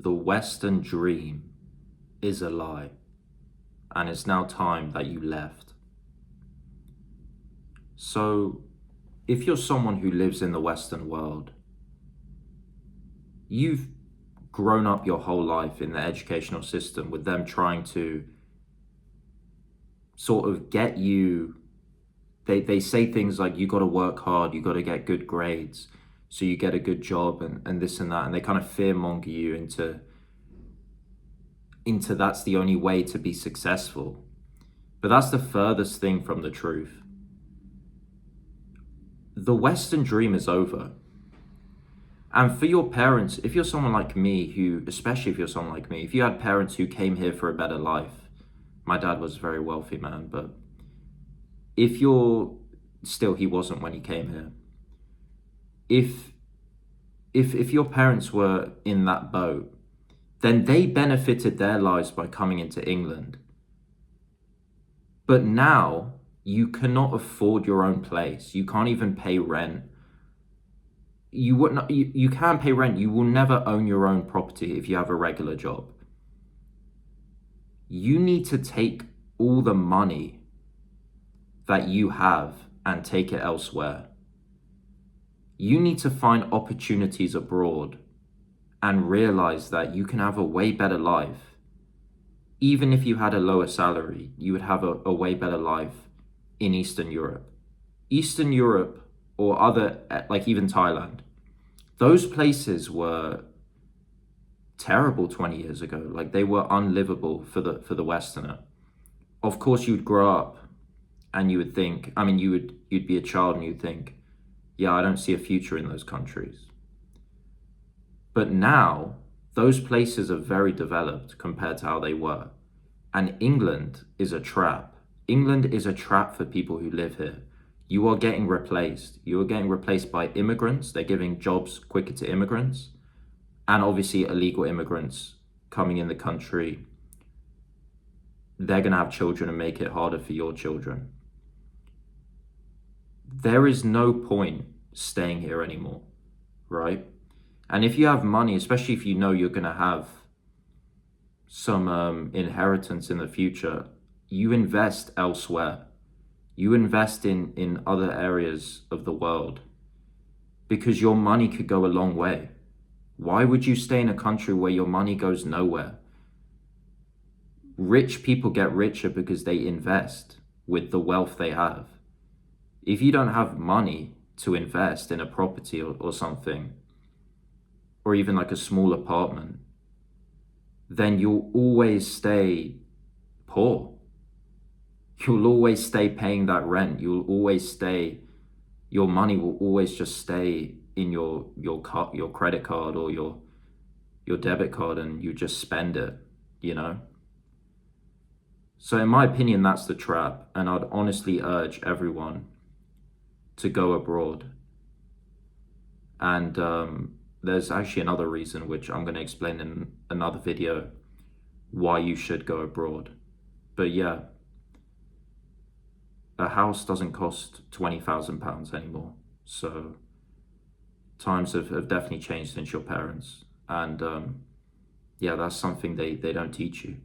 The Western dream is a lie, and it's now time that you left. So, if you're someone who lives in the Western world, you've grown up your whole life in the educational system with them trying to sort of get you. They say things like, you got to work hard, you got to get good grades, so you get a good job and this and that. And they kind of fearmonger you into that's the only way to be successful. But that's the furthest thing from the truth. The Western dream is over. And for your parents, if you're someone like me, especially if you're someone like me, if you had parents who came here for a better life, my dad was a very wealthy man, but if you're still, he wasn't when he came here. If your parents were in that boat, then they benefited their lives by coming into England. But now you cannot afford your own place. You can't even pay rent. You can pay rent. You will never own your own property if you have a regular job. You need to take all the money that you have and take it elsewhere. You need to find opportunities abroad and realize that you can have a way better life. Even if you had a lower salary, you would have a way better life in Eastern Europe. Eastern Europe or other, like even Thailand, those places were terrible 20 years ago. Like, they were unlivable for the Westerner. Of course, you'd grow up and you would think, you'd be a child and you'd think, yeah, I don't see a future in those countries. But now, those places are very developed compared to how they were. And England is a trap. England is a trap for people who live here. You are getting replaced. You are getting replaced by immigrants. They're giving jobs quicker to immigrants. And obviously illegal immigrants coming in the country. They're going to have children and make it harder for your children. There is no point staying here anymore, right? And if you have money, especially if you know you're going to have some inheritance in the future, you invest elsewhere. You invest in other areas of the world because your money could go a long way. Why would you stay in a country where your money goes nowhere? Rich people get richer because they invest with the wealth they have. If you don't have money to invest in a property or something, or even like a small apartment, then you'll always stay poor. You'll always stay paying that rent. You'll always stay, your money will always just stay in your credit card or your debit card, and you just spend it, you know? So in my opinion, that's the trap. And I'd honestly urge everyone to go abroad. And there's actually another reason, which I'm going to explain in another video, why you should go abroad. But yeah, a house doesn't cost £20,000 anymore. So times have definitely changed since your parents. And yeah, that's something they don't teach you.